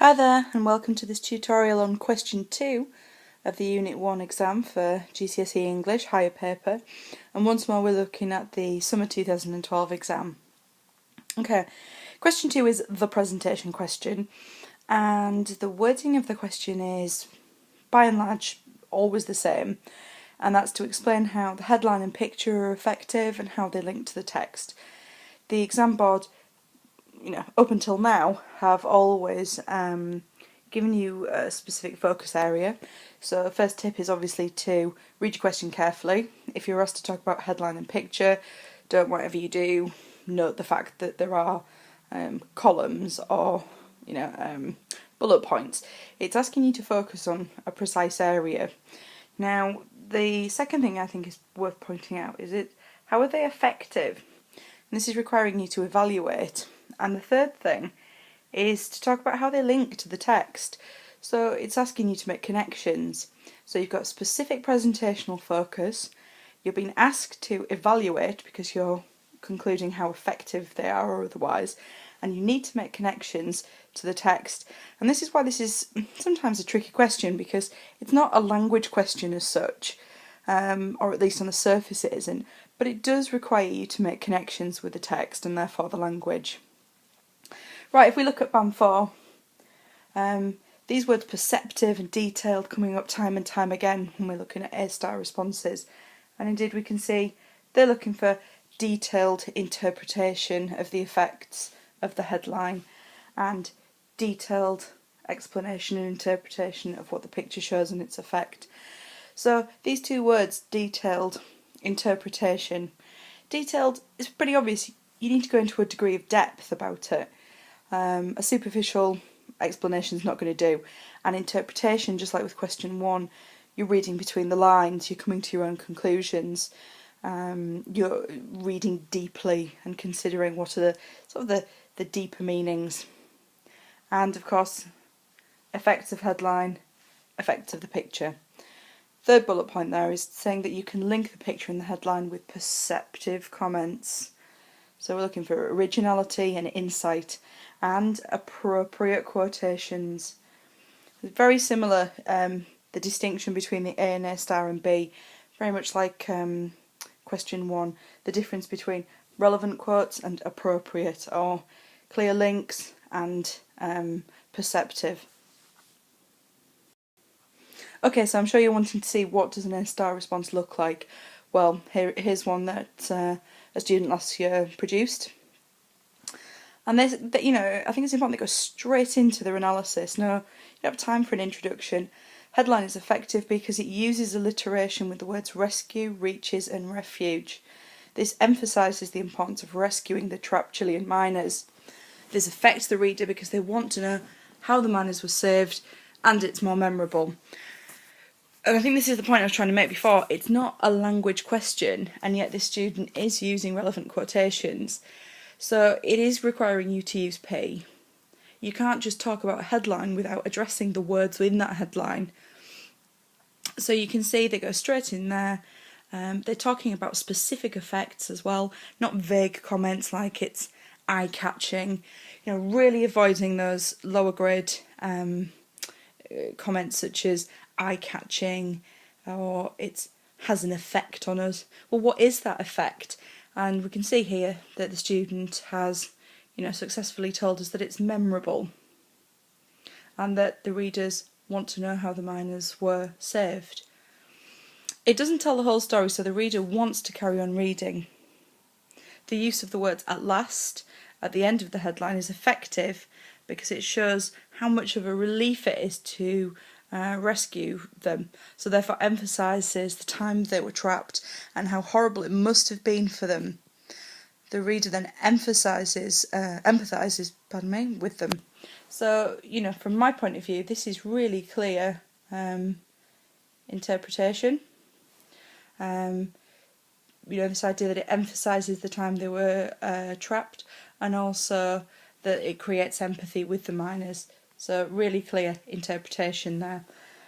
Hi there, and welcome to this tutorial on question 2 of the Unit 1 exam for GCSE English higher paper, and once more we're looking at the summer 2012 exam. Okay, question 2 is the presentation question, and the wording of the question is by and large always the same, and that's to explain how the headline and picture are effective and how they link to the text. The exam board, up until now, have always given you a specific focus area. So the first tip is obviously to read your question carefully. If you're asked to talk about headline and picture, don't, whatever you do, note the fact that there are columns or bullet points. It's asking you to focus on a precise area. Now, the second thing I think is worth pointing out is how are they effective? And this is requiring you to evaluate. And the third thing is to talk about how they link to the text. So it's asking you to make connections. So you've got specific presentational focus, you're being asked to evaluate because you're concluding how effective they are or otherwise, and you need to make connections to the text. And this is why this is sometimes a tricky question, because it's not a language question as such, or at least on the surface it isn't, but it does require you to make connections with the text and therefore the language. Right, if we look at Band 4, these words perceptive and detailed coming up time and time again when we're looking at A-star responses. And indeed we can see they're looking for detailed interpretation of the effects of the headline and detailed explanation and interpretation of what the picture shows and its effect. So these two words, detailed, interpretation. Detailed is pretty obvious. You need to go into a degree of depth about it. A superficial explanation is not going to do. And interpretation, just like with question 1, you're reading between the lines, you're coming to your own conclusions, you're reading deeply and considering what are the deeper meanings. And of course, effects of headline, effects of the picture. Third bullet point there is saying that you can link the picture and the headline with perceptive comments. So we're looking for originality and insight and appropriate quotations. It's very similar, the distinction between the A and A star and B, very much like question 1, the difference between relevant quotes and appropriate, or clear links and perceptive. Okay, so I'm sure you're wanting to see what does an A-star response look like. Well, here's one that a student last year produced. And I think it's important to go straight into their analysis. No, you don't have time for an introduction. Headline is effective because it uses alliteration with the words rescue, reaches and refuge. This emphasises the importance of rescuing the trapped Chilean miners. This affects the reader because they want to know how the miners were saved, and it's more memorable. And I think this is the point I was trying to make before. It's not a language question, and yet this student is using relevant quotations. So it is requiring you to use P. You can't just talk about a headline without addressing the words within that headline. So you can see they go straight in there. They're talking about specific effects as well, not vague comments like it's eye-catching. Really avoiding those lower grade comments such as eye-catching or it has an effect on us. Well, what is that effect? And we can see here that the student has successfully told us that it's memorable and that the readers want to know how the miners were saved. It doesn't tell the whole story, so the reader wants to carry on reading. The use of the words at last at the end of the headline is effective because it shows how much of a relief it is to rescue them, so therefore emphasises the time they were trapped and how horrible it must have been for them. The reader then emphasises with them. So, from my point of view, this is really clear interpretation. This idea that it emphasises the time they were trapped, and also that it creates empathy with the miners. So really clear interpretation there,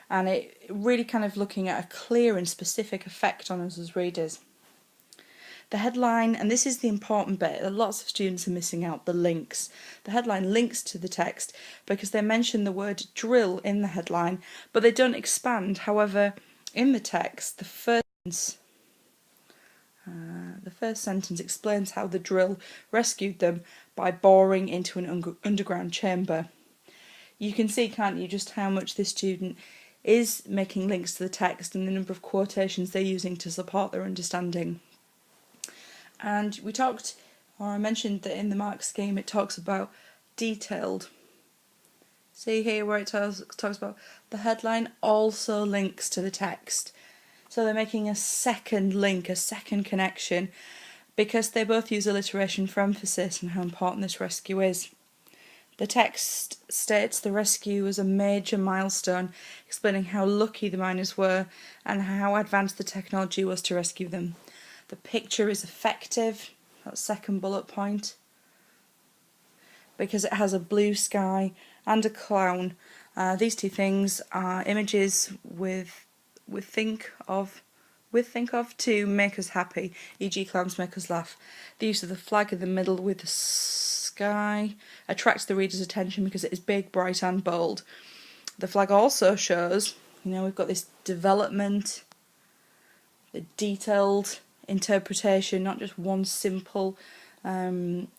and it really kind of looking at a clear and specific effect on us as readers. The headline, and this is the important bit that lots of students are missing out, the links. The headline links to the text because they mention the word drill in the headline, but they don't expand. However, in the text, the first sentence explains how the drill rescued them by boring into an underground chamber. You can see, can't you, just how much this student is making links to the text and the number of quotations they're using to support their understanding. And I mentioned that in the mark scheme it talks about detailed. See here where it talks about the headline also links to the text. So they're making a second link, a second connection, because they both use alliteration for emphasis on how important this rescue is. The text states the rescue was a major milestone, explaining how lucky the miners were and how advanced the technology was to rescue them. The picture is effective, that second bullet point, because it has a blue sky and a clown. These two things are images with think of to make us happy, e.g. clowns make us laugh. The use of the flag in the middle with the sky attracts the reader's attention because it is big, bright and bold. The flag also shows, we've got this development, the detailed interpretation, not just one simple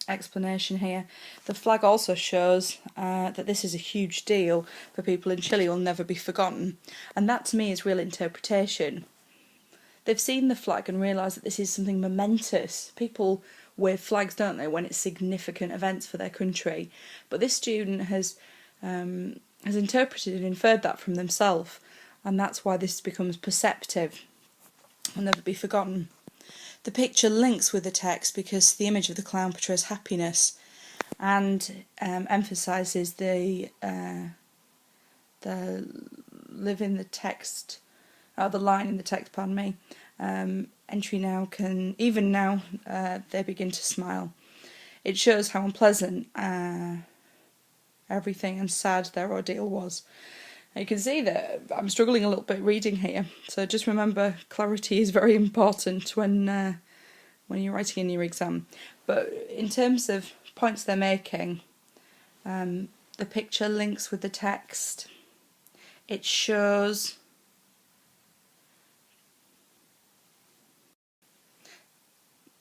explanation here. The flag also shows that this is a huge deal for people in Chile, will never be forgotten, and that to me is real interpretation. They've seen the flag and realised that this is something momentous. People wave flags, don't they, when it's significant events for their country, but this student has interpreted and inferred that from themselves, and that's why this becomes perceptive, will never be forgotten. The picture links with the text because the image of the clown portrays happiness and emphasises the live in the text, the line in the text, pardon me. Entry now even now they begin to smile. It shows how unpleasant everything and sad their ordeal was. You can see that I'm struggling a little bit reading here, so just remember clarity is very important when you're writing in your exam. But in terms of points they're making, the picture links with the text. It shows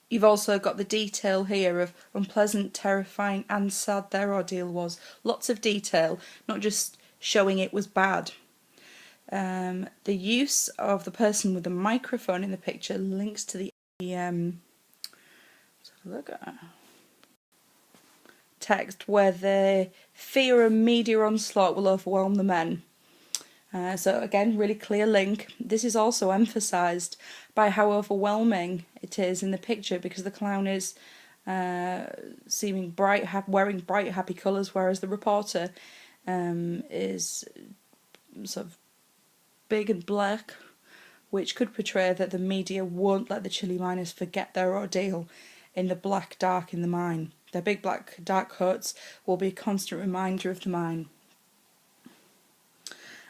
you've also got the detail here of unpleasant, terrifying and sad their ordeal was. Lots of detail, not just showing it was bad. The use of the person with the microphone in the picture links to the let's have a look at text where the fear of media onslaught will overwhelm the men. So again, really clear link. This is also emphasised by how overwhelming it is in the picture because the clown is seeming wearing bright, happy colours, whereas the reporter is sort of big and black, which could portray that the media won't let the Chile miners forget their ordeal in the black dark in the mine. Their big black dark coats will be a constant reminder of the mine.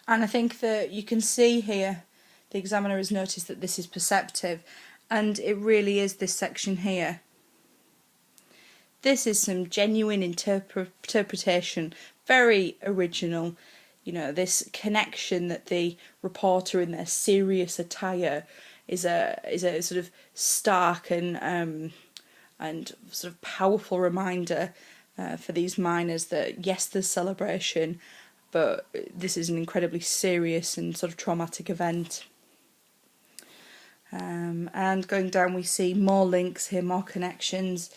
And I think that you can see here the examiner has noticed that this is perceptive, and it really is this section here. This is some genuine interpretation, very original. This connection that the reporter in their serious attire is a sort of stark and sort of powerful reminder for these miners that yes, there's celebration, but this is an incredibly serious and sort of traumatic event. And going down we see more links here, more connections.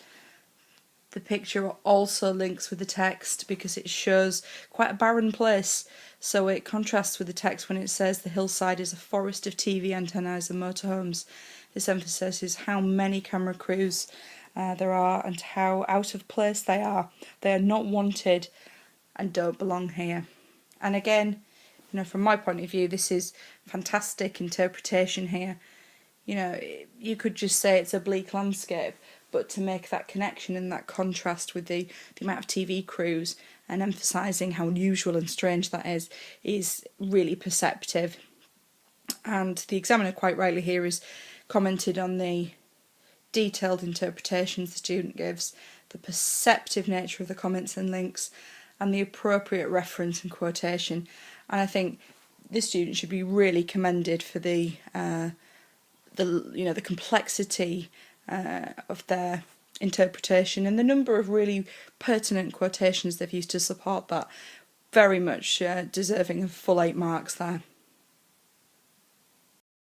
The picture also links with the text because it shows quite a barren place, so it contrasts with the text when it says the hillside is a forest of TV antennas and motorhomes. This emphasises how many camera crews there are and how out of place they are. They are not wanted and don't belong here. And again, from my point of view, this is fantastic interpretation here. You could just say it's a bleak landscape, but to make that connection and that contrast with the amount of TV crews and emphasising how unusual and strange that is really perceptive. And the examiner quite rightly here has commented on the detailed interpretations the student gives, the perceptive nature of the comments and links, and the appropriate reference and quotation. And I think this student should be really commended for the complexity of their interpretation and the number of really pertinent quotations they've used to support that. Very much deserving of full 8 marks there.